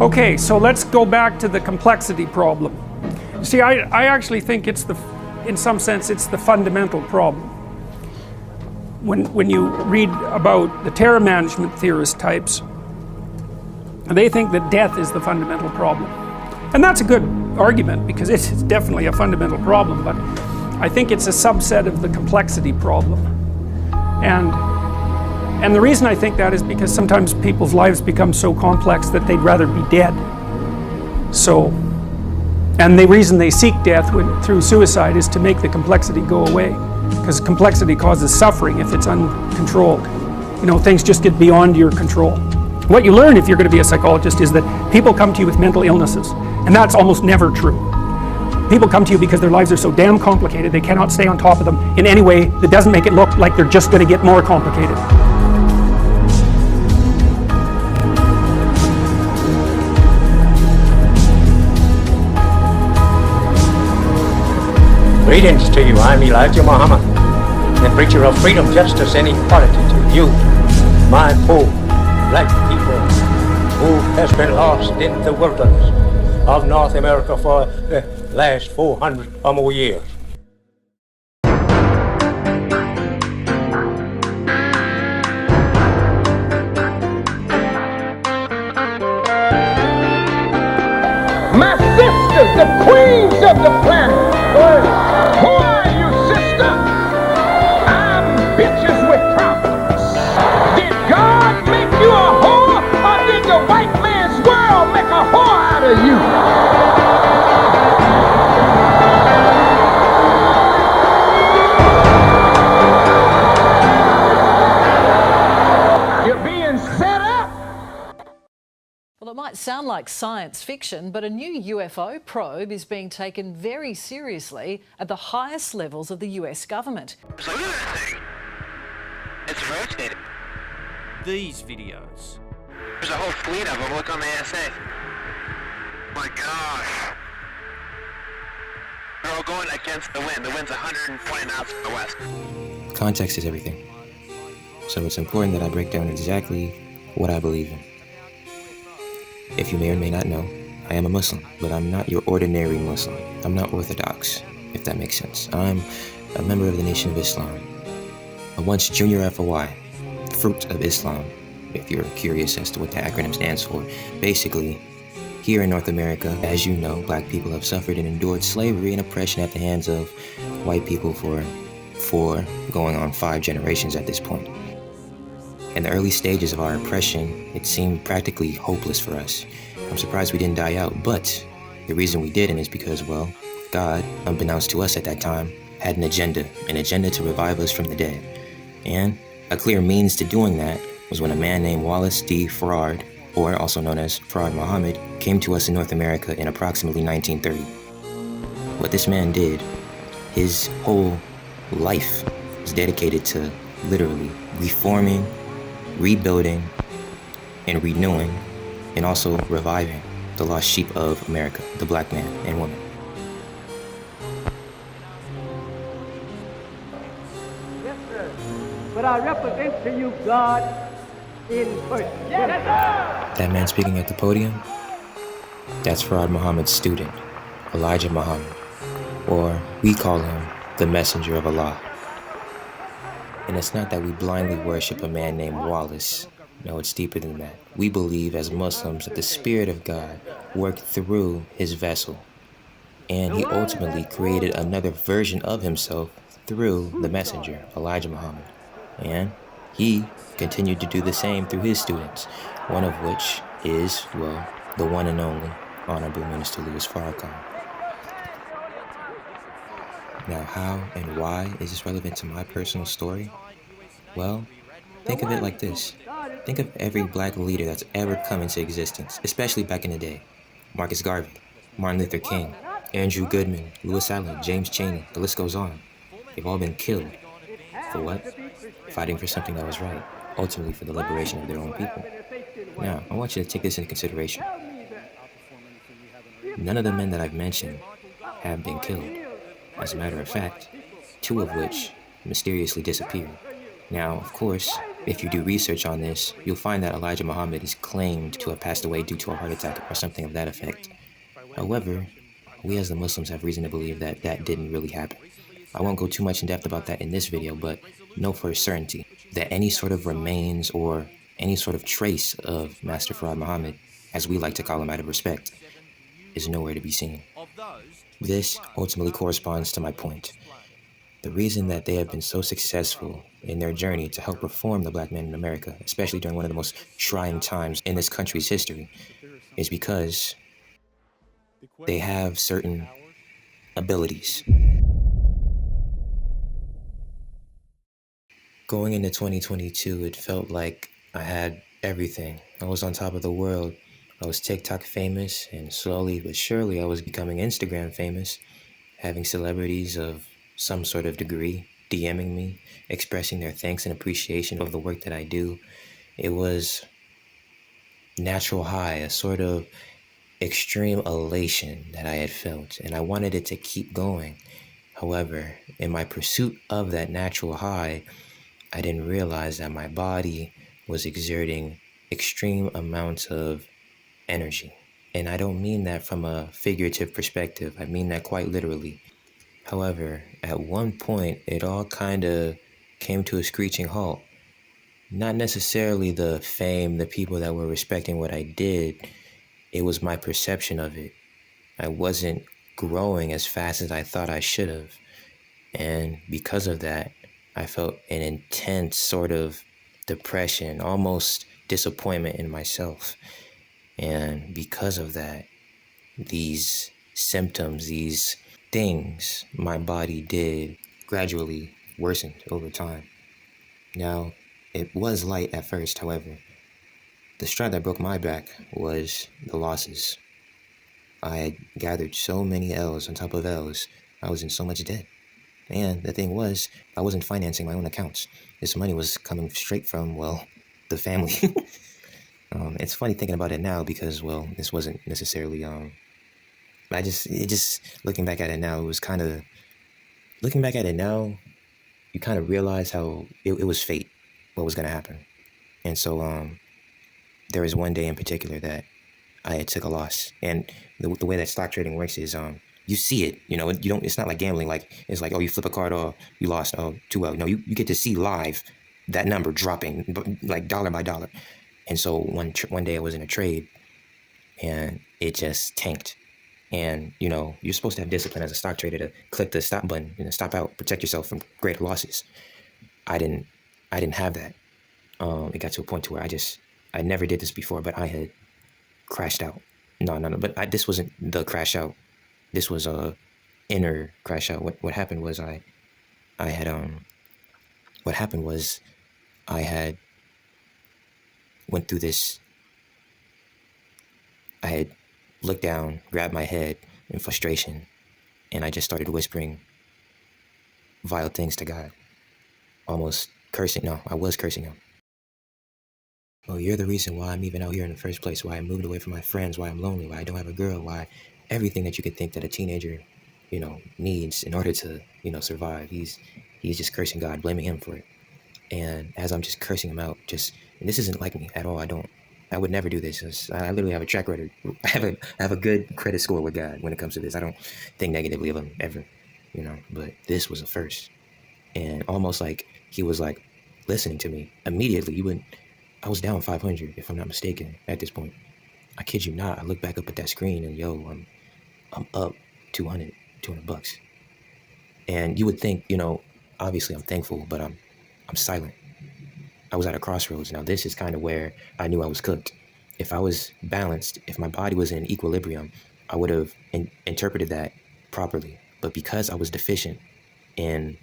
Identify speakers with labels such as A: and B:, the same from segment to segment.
A: Okay, so let's go back to the complexity problem. See, I actually think it's in some sense, it's the fundamental problem. When you read about the terror management theorist types, they think that death is the fundamental problem. And that's a good argument, because it's definitely a fundamental problem, but I think it's a subset of the complexity problem. And the reason I think that is because sometimes people's lives become so complex that they'd rather be dead. So, and the reason they seek death through suicide is to make the complexity go away, because complexity causes suffering if it's uncontrolled. You know, things just get beyond your control. What you learn if you're going to be a psychologist is that people come to you with mental illnesses, and that's almost never true. People come to you because their lives are so damn complicated they cannot stay on top of them in any way that doesn't make it look like they're just going to get more complicated.
B: Greetings to you. I'm Elijah Muhammad, the preacher of freedom, justice, and equality to you, my poor black people, who has been lost in the wilderness of North America for the last 400 or more years. My sisters, the queens of the planet. Who are you, sister? I'm bitches with problems. Did God make you a whore, or did the white man's world make a whore out of you?
C: Well, it might sound like science fiction, but a new UFO probe is being taken very seriously at the highest levels of the US government.
D: Look at that thing. It's rotating.
E: These videos.
D: There's a whole fleet of them. Look on the ASA. My gosh. They're all going against the wind. The wind's 120 knots from the west.
F: Context is everything. So it's important that I break down exactly what I believe in. If you may or may not know, I am a Muslim, but I'm not your ordinary Muslim. I'm not Orthodox, if that makes sense. I'm a member of the Nation of Islam, a once junior FOI, Fruit of Islam, if you're curious as to what the acronym stands for. Basically, here in North America, as you know, black people have suffered and endured slavery and oppression at the hands of white people for 4 going on 5 generations at this point. In the early stages of our oppression, it seemed practically hopeless for us. I'm surprised we didn't die out, but the reason we didn't is because, well, God, unbeknownst to us at that time, had an agenda to revive us from the dead. And a clear means to doing that was when a man named Wallace D. Fard, or also known as Fard Muhammad, came to us in North America in approximately 1930. What this man did, his whole life was dedicated to literally reforming, rebuilding, and renewing, and also reviving the lost sheep of America, the black man and woman.
G: Yes, sir. But I represent to you God in person. Yes, sir.
F: That man speaking at the podium, that's Fard Muhammad's student, Elijah Muhammad, or we call him the messenger of Allah. And it's not that we blindly worship a man named Wallace. No, it's deeper than that. We believe as Muslims that the Spirit of God worked through his vessel. And he ultimately created another version of himself through the messenger, Elijah Muhammad. And he continued to do the same through his students, one of which is, well, the one and only Honorable Minister Louis Farrakhan. Now, how and why is this relevant to my personal story? Well, think of it like this. Think of every black leader that's ever come into existence, especially back in the day. Marcus Garvey, Martin Luther King, Andrew Goodman, Lewis Allen, James Chaney, the list goes on. They've all been killed. For what? Fighting for something that was right, ultimately for the liberation of their own people. Now, I want you to take this into consideration. None of the men that I've mentioned have been killed. As a matter of fact, 2 of which mysteriously disappeared. Now, of course, If you do research on this, you'll find that Elijah Muhammad is claimed to have passed away due to a heart attack or something of that effect. However, we as the Muslims have reason to believe that that didn't really happen. I won't go too much in depth about that in this video, but know for a certainty that any sort of remains or any sort of trace of Master Farad Muhammad, as we like to call him out of respect, is nowhere to be seen. This ultimately corresponds to my point. The reason that they have been so successful in their journey to help reform the black man in America, especially during one of the most trying times in this country's history, is because they have certain abilities. Going into 2022, it felt like I had everything. I was on top of the world. I was TikTok famous, and slowly but surely I was becoming Instagram famous, having celebrities of some sort of degree DMing me, expressing their thanks and appreciation of the work that I do. It was natural high, a sort of extreme elation that I had felt, and I wanted it to keep going. However, in my pursuit of that natural high, I didn't realize that my body was exerting extreme amounts of energy. And I don't mean that from a figurative perspective. I mean that quite literally. However, at one point, it all kind of came to a screeching halt. Not necessarily the fame, the people that were respecting what I did. It was my perception of it. I wasn't growing as fast as I thought I should have. And because of that, I felt an intense sort of depression, almost disappointment in myself. And because of that, these symptoms, these things my body did gradually worsened over time. Now, it was light at first, however. The straw that broke my back was the losses. I had gathered so many L's on top of L's. I was in so much debt. And the thing was, I wasn't financing my own accounts. This money was coming straight from, well, the family. It's funny thinking about it now because, well, this wasn't necessarily, looking back at it now, you kind of realize how it was fate, what was going to happen. And so, there was one day in particular that I had took a loss. And the way that stock trading works is, you see it, it's not like gambling. Like, it's like, oh, you flip a card, oh, you lost, oh, too well. No, you get to see live that number dropping, like dollar by dollar. And so one day I was in a trade and it just tanked. And, you're supposed to have discipline as a stock trader to click the stop button, stop out, protect yourself from greater losses. I didn't have that. It got to a point to where I never did this before, but I had crashed out. No, but this wasn't the crash out. This was a inner crash out. What happened was I had went through this. I had looked down, grabbed my head in frustration, and I just started whispering vile things to God, almost cursing. No, I was cursing him. Oh, you're the reason why I'm even out here in the first place, why I moved away from my friends, why I'm lonely, why I don't have a girl, why everything that you could think that a teenager, needs in order to, survive. He's just cursing God, blaming him for it. And as I'm just cursing him out, and this isn't like me at all. I would never do this. I literally have a track record. I have a good credit score with God when it comes to this. I don't think negatively of him ever, but this was a first. And almost like he was like listening to me immediately. I was down 500, if I'm not mistaken, at this point. I kid you not. I look back up at that screen and I'm up $200 bucks. And you would think, obviously I'm thankful, but I'm silent. I was at a crossroads. Now this is kind of where I knew I was cooked. If I was balanced, if my body was in equilibrium, I would have interpreted that properly. But because I was deficient in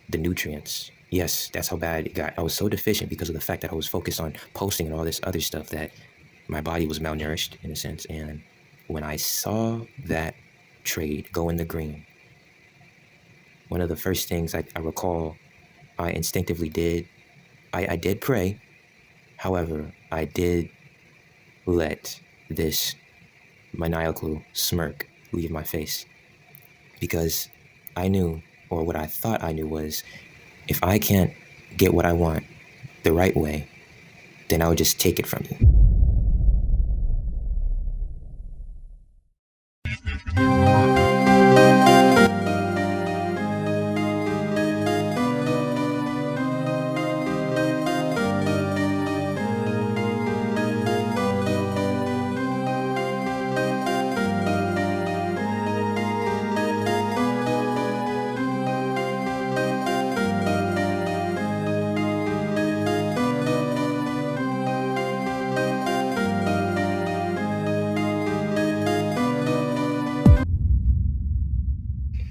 F: the nutrients, yes, that's how bad it got. I was so deficient because of the fact that I was focused on posting and all this other stuff that my body was malnourished in a sense. And when I saw that trade go in the green, one of the first things I recall I instinctively did, I did pray. However, I did let this maniacal smirk leave my face because I knew, or what I thought I knew was, if I can't get what I want the right way, then I would just take it from you.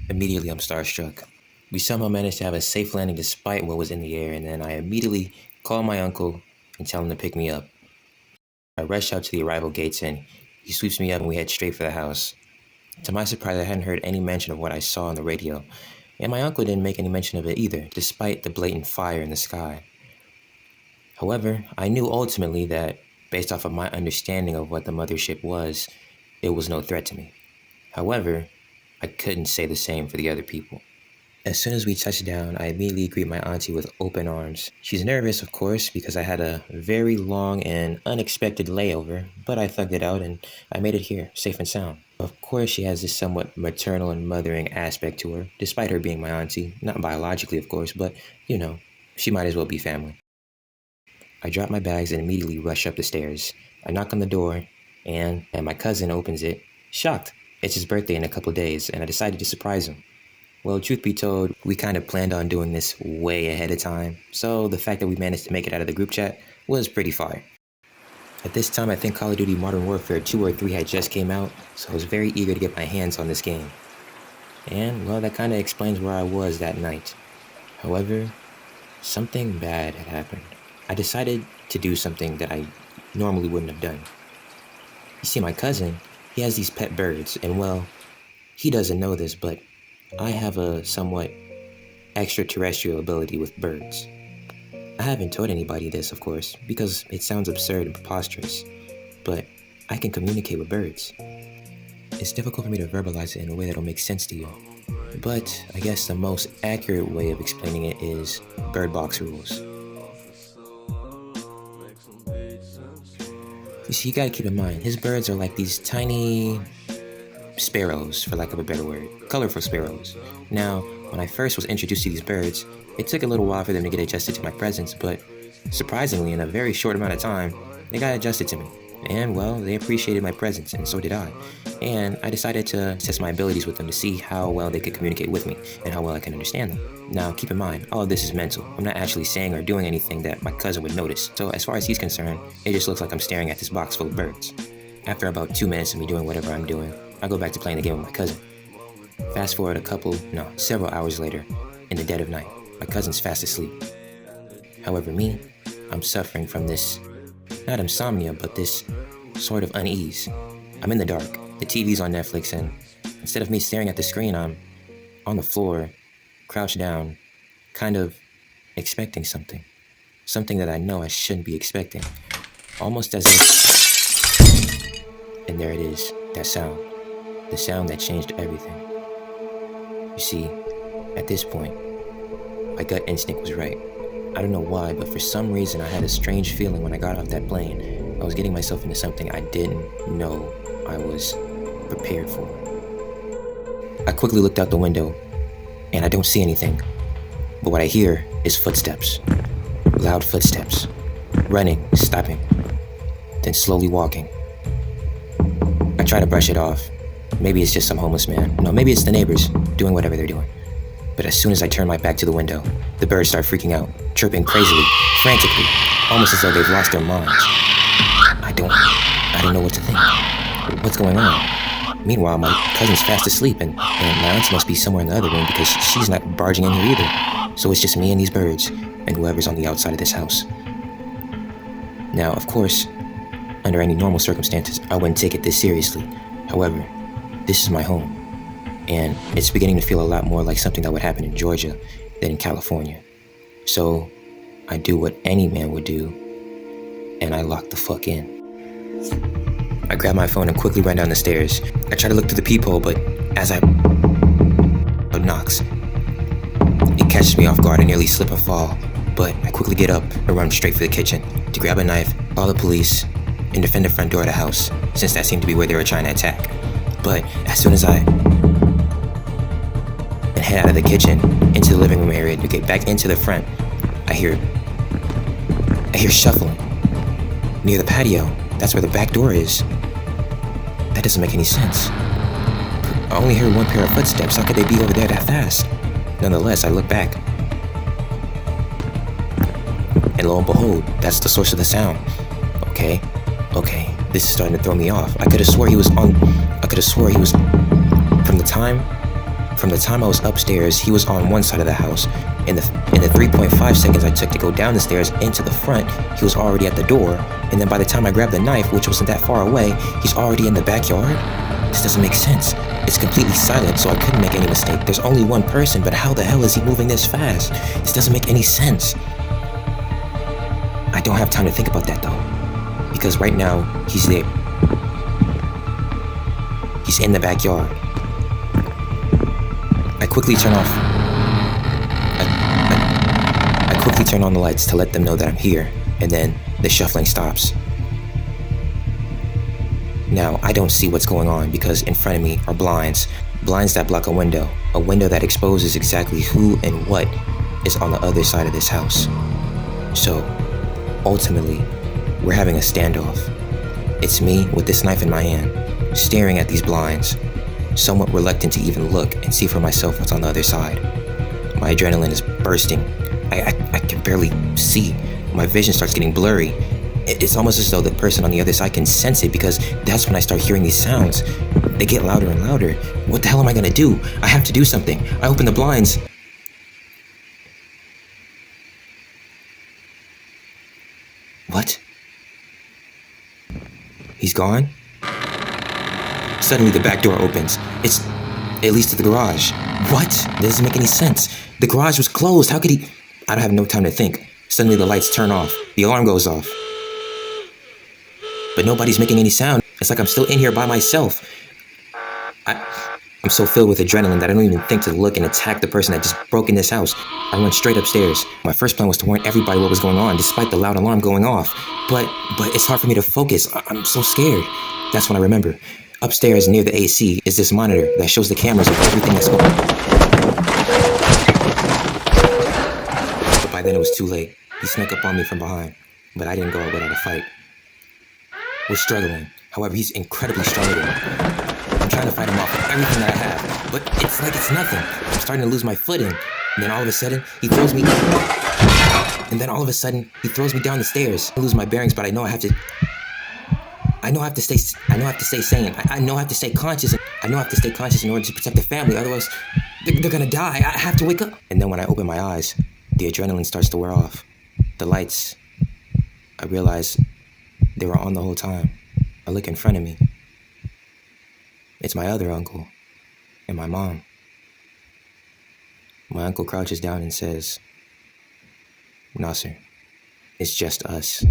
F: Immediately, I'm starstruck. We somehow managed to have a safe landing despite what was in the air, and then I immediately call my uncle and tell him to pick me up. I rush out to the arrival gates and he sweeps me up and we head straight for the house. To my surprise, I hadn't heard any mention of what I saw on the radio, and my uncle didn't make any mention of it either, despite the blatant fire in the sky. However, I knew ultimately that, based off of my understanding of what the mothership was, it was no threat to me. However, I couldn't say the same for the other people. As soon as we touched down, I immediately greet my auntie with open arms. She's nervous, of course, because I had a very long and unexpected layover, but I thugged it out and I made it here, safe and sound. Of course, she has this somewhat maternal and mothering aspect to her, despite her being my auntie. Not biologically, of course, but, you know, she might as well be family. I drop my bags and immediately rush up the stairs. I knock on the door, and my cousin opens it, shocked. It's his birthday in a couple of days, and I decided to surprise him. Well, truth be told, we kind of planned on doing this way ahead of time, so the fact that we managed to make it out of the group chat was pretty fire. At this time, I think Call of Duty Modern Warfare 2 or 3 had just came out, so I was very eager to get my hands on this game. And, well, that kind of explains where I was that night. However, something bad had happened. I decided to do something that I normally wouldn't have done. You see, my cousin, he has these pet birds, and well, he doesn't know this, but I have a somewhat extraterrestrial ability with birds. I haven't told anybody this, of course, because it sounds absurd and preposterous, but I can communicate with birds. It's difficult for me to verbalize it in a way that'll make sense to you, but I guess the most accurate way of explaining it is bird box rules. You see, you gotta keep in mind, his birds are like these tiny sparrows, for lack of a better word. Colorful sparrows. Now, when I first was introduced to these birds, it took a little while for them to get adjusted to my presence, but surprisingly, in a very short amount of time, they got adjusted to me. And, well, they appreciated my presence, and so did I. And I decided to test my abilities with them to see how well they could communicate with me, and how well I can understand them. Now, keep in mind, all of this is mental. I'm not actually saying or doing anything that my cousin would notice. So as far as he's concerned, it just looks like I'm staring at this box full of birds. After about 2 minutes of me doing whatever I'm doing, I go back to playing the game with my cousin. Fast forward several hours later, in the dead of night, my cousin's fast asleep. However, me, I'm suffering from this, not insomnia, but this sort of unease. I'm in the dark, the TV's on Netflix, and instead of me staring at the screen, I'm on the floor, crouched down, kind of expecting something. Something that I know I shouldn't be expecting. Almost as if... And there it is, that sound. The sound that changed everything. You see, at this point, my gut instinct was right. I don't know why, but for some reason I had a strange feeling when I got off that plane. I was getting myself into something I didn't know I was prepared for. I quickly looked out the window, and I don't see anything. But what I hear is footsteps. Loud footsteps. Running, stopping, then slowly walking. I try to brush it off. Maybe it's just some homeless man. No, maybe it's the neighbors doing whatever they're doing. But as soon as I turn my back to the window, the birds start freaking out, chirping crazily, frantically, almost as though they've lost their minds. I don't know what to think. What's going on? Meanwhile, my cousin's fast asleep, and my aunt must be somewhere in the other room because she's not barging in here either. So it's just me and these birds, and whoever's on the outside of this house. Now, of course, under any normal circumstances, I wouldn't take it this seriously. However, this is my home, and it's beginning to feel a lot more like something that would happen in Georgia than in California. So, I do what any man would do, and I lock the fuck in. I grab my phone and quickly run down the stairs. I try to look through the peephole, but as it knocks, it catches me off guard and nearly slip and fall. But I quickly get up and run straight for the kitchen to grab a knife, call the police, and defend the front door of the house, since that seemed to be where they were trying to attack. But as soon as I head out of the kitchen into the living room area to get back into the front, I hear shuffling near the patio. That's where the back door is. That doesn't make any sense. I only heard one pair of footsteps. How could they be over there that fast? Nonetheless, I look back, and lo and behold, that's the source of the sound. Okay, this is starting to throw me off. I could have swore he was from the time I was upstairs, he was on one side of the house. In the 3.5 seconds I took to go down the stairs into the front, he was already at the door. And then by the time I grabbed the knife, which wasn't that far away, he's already in the backyard? This doesn't make sense. It's completely silent, so I couldn't make any mistake. There's only one person, but how the hell is he moving this fast? This doesn't make any sense. I don't have time to think about that though, because right now, he's there. He's in the backyard. I quickly turn on the lights to let them know that I'm here, and then the shuffling stops. Now, I don't see what's going on because in front of me are blinds that block a window that exposes exactly who and what is on the other side of this house. So, ultimately, we're having a standoff. It's me with this knife in my hand, staring at these blinds, somewhat reluctant to even look and see for myself what's on the other side. My adrenaline is bursting. I can barely see. My vision starts getting blurry. It's almost as though the person on the other side can sense it, because that's when I start hearing these sounds. They get louder and louder. What the hell am I gonna do? I have to do something. I open the blinds. What? He's gone? Suddenly the back door opens. It leads to the garage. What? That doesn't make any sense. The garage was closed. How could he? I don't have no time to think. Suddenly the lights turn off. The alarm goes off. But nobody's making any sound. It's like I'm still in here by myself. I'm so filled with adrenaline that I don't even think to look and attack the person that just broke in this house. I went straight upstairs. My first plan was to warn everybody what was going on, despite the loud alarm going off. But it's hard for me to focus. I'm so scared. That's when I remember. Upstairs near the AC is this monitor that shows the cameras of everything that's going on. But by then it was too late. He snuck up on me from behind, but I didn't go out without a fight. We're struggling. However, he's incredibly stronger than me. I'm trying to fight him off with everything that I have, but it's like it's nothing. I'm starting to lose my footing. And then all of a sudden, he throws me down the stairs. I lose my bearings, but I know I have to stay sane. I know I have to stay conscious. I know I have to stay conscious in order to protect the family. Otherwise, they're gonna die. I have to wake up. And then when I open my eyes, the adrenaline starts to wear off. The lights, I realize they were on the whole time. I look in front of me. It's my other uncle and my mom. My uncle crouches down and says, "Nasser, it's just us."